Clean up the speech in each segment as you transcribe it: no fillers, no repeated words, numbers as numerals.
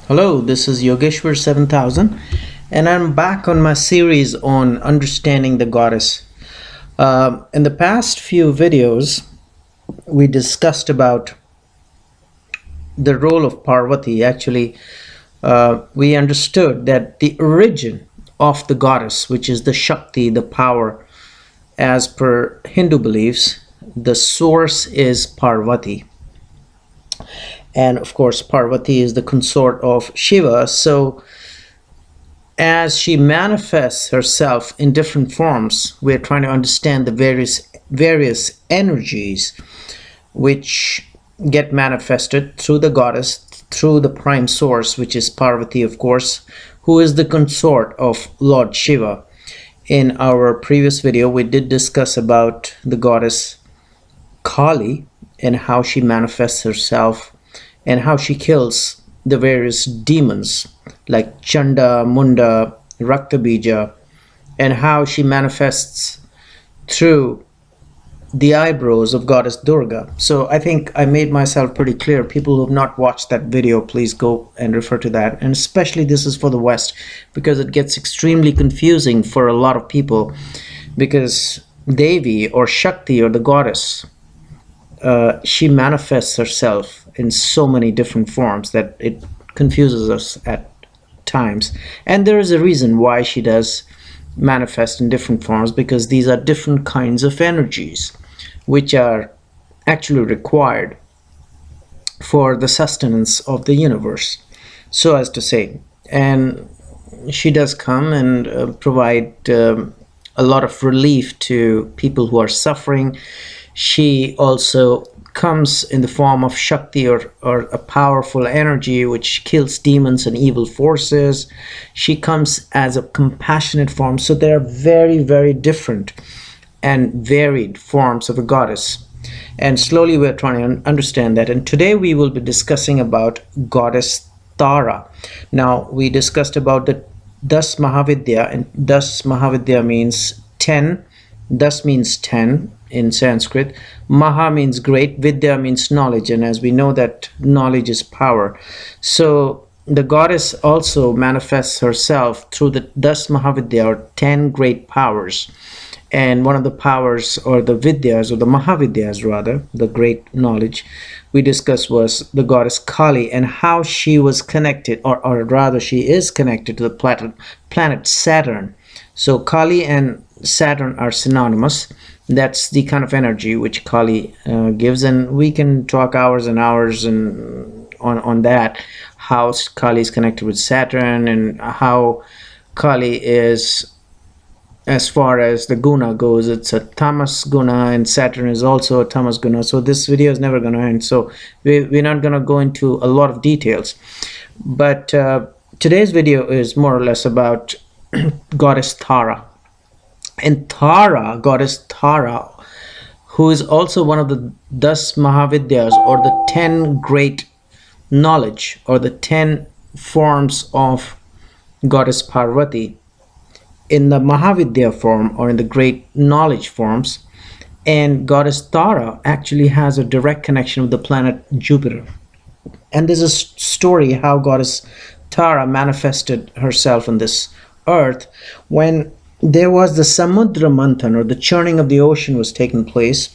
Hello, this is Yogeshwar 7000, and I'm back on my series on understanding the goddess. In the past few videos, we discussed about the role of Parvati. Actually, we understood that the origin of the goddess, which is the Shakti, the power, as per Hindu beliefs, the source is Parvati. And of course, Parvati is the consort of Shiva. So, as she manifests herself in different forms, we're trying to understand the various energies which get manifested through the goddess, through the prime source, which is Parvati, of course, who is the consort of Lord Shiva. In our previous video, we did discuss about the goddess Kali and how she manifests herself and how she kills the various demons like Chanda, Munda, Raktabija, and how she manifests through the eyebrows of goddess Durga. So I think I made myself pretty clear. People who have not watched that video, please go and refer to that. And especially this is for the West, because it gets extremely confusing for a lot of people, because Devi or Shakti or the goddess, she manifests herself in so many different forms that it confuses us at times. And there is a reason why she does manifest in different forms, because these are different kinds of energies which are actually required for the sustenance of the universe, so as to say. And she does come and provide a lot of relief to people who are suffering. She also comes in the form of Shakti, or a powerful energy which kills demons and evil forces. She comes as a compassionate form. So there are very, very different and varied forms of a goddess. And slowly we're trying to understand that. And today we will be discussing about goddess Tara. Now, we discussed about the Das Mahavidya, and Das Mahavidya means 10. Das means 10 in Sanskrit. Maha means great. Vidya means knowledge. And as we know that knowledge is power. So the goddess also manifests herself through the Das Mahavidya, or 10 great powers. And one of the powers, or the Vidyas, or the Mahavidyas rather, the great knowledge we discussed, was the goddess Kali, and how she was connected, or rather she is connected to the planet Saturn. So Kali and Saturn are synonymous. That's the kind of energy which Kali gives, and we can talk hours and hours on that, how Kali is connected with Saturn, and how Kali is, as far as the guna goes, it's a tamas guna, and Saturn is also a tamas guna. So this video is never going to end, so we're not going to go into a lot of details. But today's video is more or less about goddess Tara. And Tara, goddess Tara, who is also one of the Das Mahavidyas, or the 10 great knowledge, or the 10 forms of goddess Parvati, in the Mahavidya form, or in the great knowledge forms. And goddess Tara actually has a direct connection with the planet Jupiter. And there's a story how goddess Tara manifested herself on this earth when there was the Samudra Manthan, or the churning of the ocean, was taking place.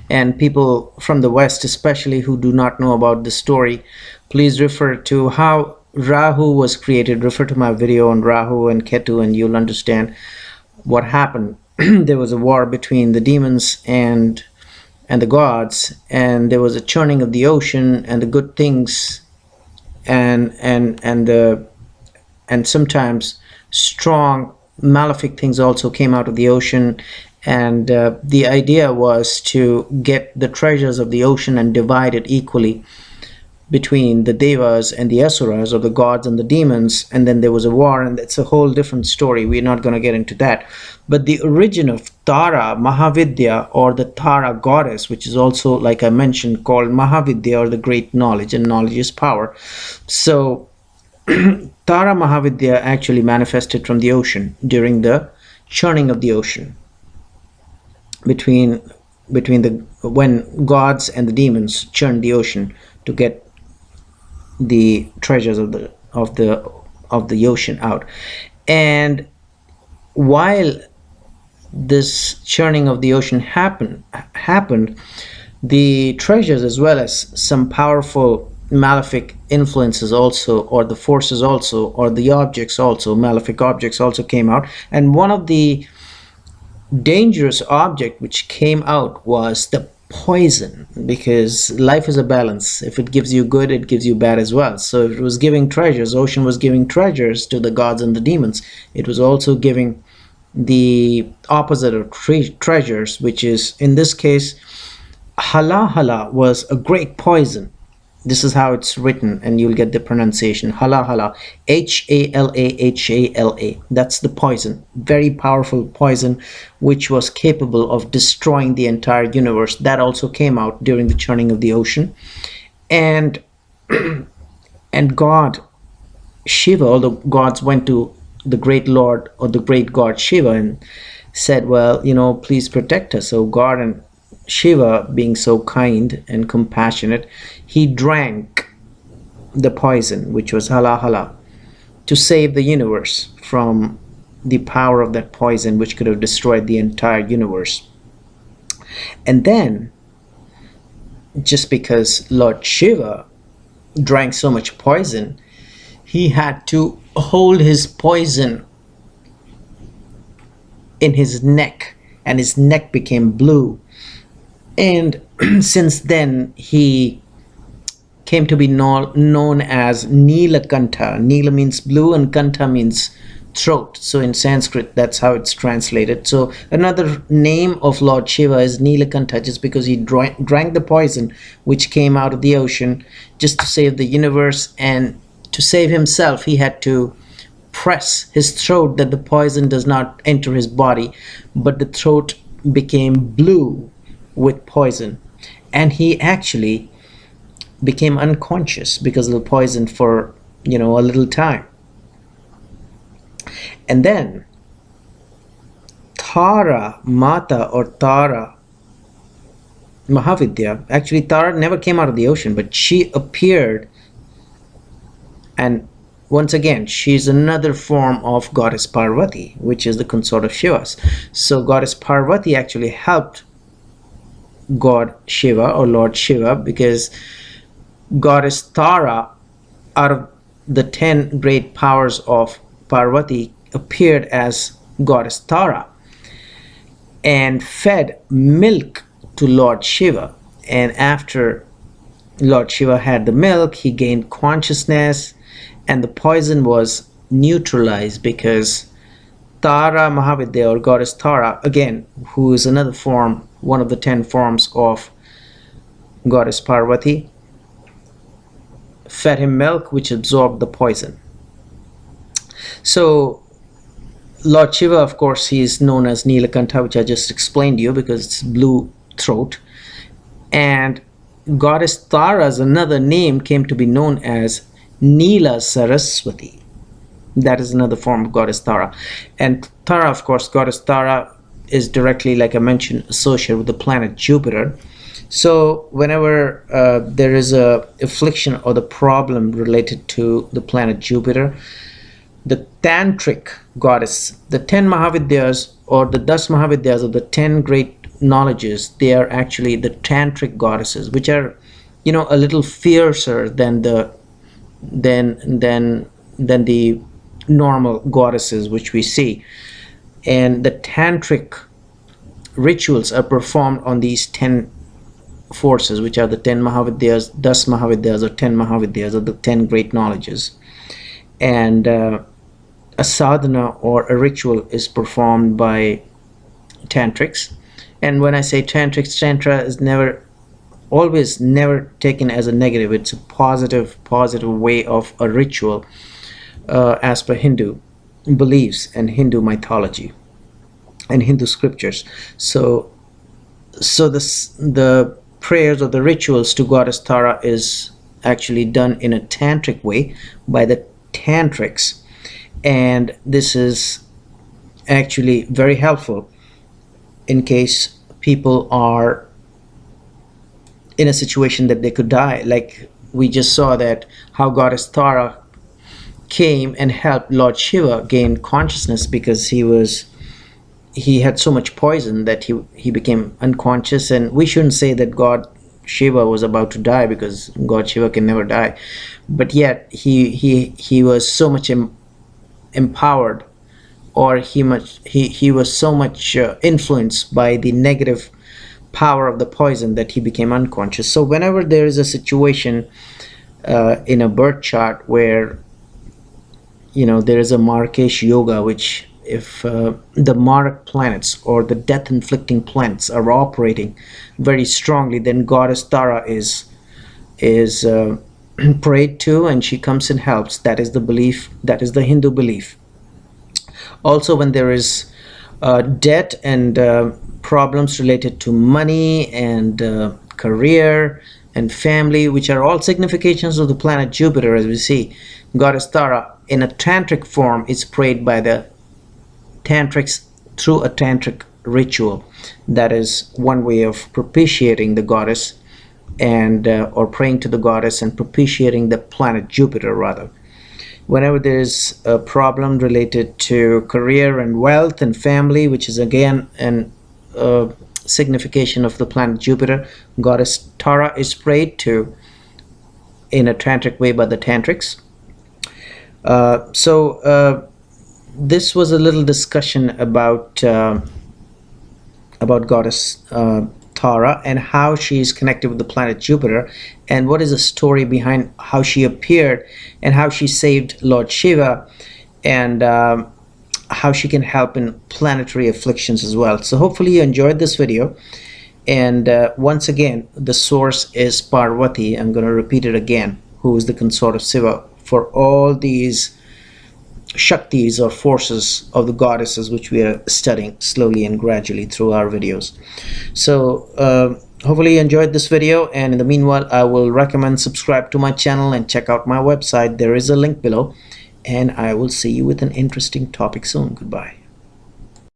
And people from the West especially who do not know about the story, please refer to how Rahu was created. Refer to my video on Rahu and Ketu, and you'll understand what happened. There was a war between the demons and the gods, and there was a churning of the ocean, and the good things and sometimes strong malefic things also came out of the ocean. And the idea was to get the treasures of the ocean and divide it equally between the devas and the asuras, or the gods and the demons. And then there was a war, and it's a whole different story. We're not going to get into that. But the origin of Tara Mahavidya, or the Tara goddess, which is also, like I mentioned, called Mahavidya, or the great knowledge, and knowledge is power. So Tara Mahavidya actually manifested from the ocean during the churning of the ocean, between when gods and the demons churned the ocean to get the treasures of the ocean out. And while this churning of the ocean happened, the treasures, as well as some powerful malefic influences also, or the forces also, or the objects also, malefic objects also came out. And one of the dangerous object which came out was the poison, because life is a balance. If it gives you good, it gives you bad as well. So if it was giving treasures, ocean was giving treasures to the gods and the demons, it was also giving the opposite of treasures, which is, in this case, hala hala was a great poison. This is how it's written, and you'll get the pronunciation. Hala hala, H-A-L-A. That's the poison. Very powerful poison, which was capable of destroying the entire universe. That also came out during the churning of the ocean. And and God Shiva, all the gods went to the great Lord, or the great God Shiva, and said, well, please protect us. So God and Shiva, being so kind and compassionate, he drank the poison, which was hala hala, to save the universe from the power of that poison, which could have destroyed the entire universe. And then, just because Lord Shiva drank so much poison, he had to hold his poison in his neck, and his neck became blue. And since then, he came to be known as Neelakanta. Neela means blue, and Kanta means throat. So in Sanskrit, that's how it's translated. So another name of Lord Shiva is Neelakanta, just because he drank the poison which came out of the ocean just to save the universe. And to save himself, he had to press his throat that the poison does not enter his body, but the throat became blue with poison, and he actually became unconscious because of the poison for a little time. And then Tara Mata, or Tara Mahavidya, actually Tara never came out of the ocean, but she appeared, and once again, she's another form of goddess Parvati, which is the consort of Shiva's. So goddess Parvati actually helped God Shiva, or Lord Shiva, because goddess Tara, out of the 10 great powers of Parvati, appeared as goddess Tara and fed milk to Lord Shiva. And after Lord Shiva had the milk, he gained consciousness, and the poison was neutralized, because Tara Mahavidya, or goddess Tara, again, who is another form, one of the 10 forms of goddess Parvati, fed him milk which absorbed the poison. So Lord Shiva, of course, he is known as Neelakanta, which I just explained to you, because it's blue throat. And goddess Tara's another name came to be known as Neela Saraswati. That is another form of goddess Tara. And Tara, of course, goddess Tara is directly, like I mentioned, associated with the planet Jupiter. So whenever there is a affliction or the problem related to the planet Jupiter, the tantric goddess, the 10 Mahavidyas, or the 10 Mahavidyas, or the 10 great knowledges, they are actually the tantric goddesses, which are a little fiercer than the normal goddesses which we see. And the tantric rituals are performed on these 10 forces, which are the 10 Mahavidyas, 10 Mahavidyas, or 10 Mahavidyas, or the 10 great knowledges. And a sadhana, or a ritual, is performed by tantrics. And when I say tantrics, tantra is always never taken as a negative. It's a positive way of a ritual, as per Hindu beliefs and Hindu mythology and Hindu scriptures. So the prayers or the rituals to goddess Tara is actually done in a tantric way by the tantrics, and this is actually very helpful in case people are in a situation that they could die. Like we just saw that how goddess Tara came and helped Lord Shiva gain consciousness, because he had so much poison that he became unconscious. And we shouldn't say that God Shiva was about to die, because God Shiva can never die, but yet he was so much empowered, or he was so much influenced by the negative power of the poison that he became unconscious. So whenever there is a situation in a birth chart where there is a Marrakesh yoga, which if the Marak planets or the death inflicting planets are operating very strongly, then goddess Tara is prayed to, and she comes and helps. That is the belief, that is the Hindu belief. Also, when there is debt and problems related to money and career and family, which are all significations of the planet Jupiter, as we see, goddess Tara in a tantric form is prayed by the tantrics through a tantric ritual. That is one way of propitiating the goddess, and or praying to the goddess and propitiating the planet Jupiter, rather. Whenever there is a problem related to career and wealth and family, which is again an signification of the planet Jupiter, goddess Tara is prayed to in a tantric way by the tantrics. This was a little discussion about goddess Tara and how she is connected with the planet Jupiter, and what is the story behind how she appeared and how she saved Lord Shiva, and how she can help in planetary afflictions as well. So hopefully you enjoyed this video. And once again, the source is Parvati. I'm going to repeat it again, who is the consort of Shiva for all these Shaktis or forces of the goddesses, which we are studying slowly and gradually through our videos. So hopefully you enjoyed this video, and in the meanwhile I will recommend subscribe to my channel and check out my website. There is a link below, and I will see you with an interesting topic soon. Goodbye.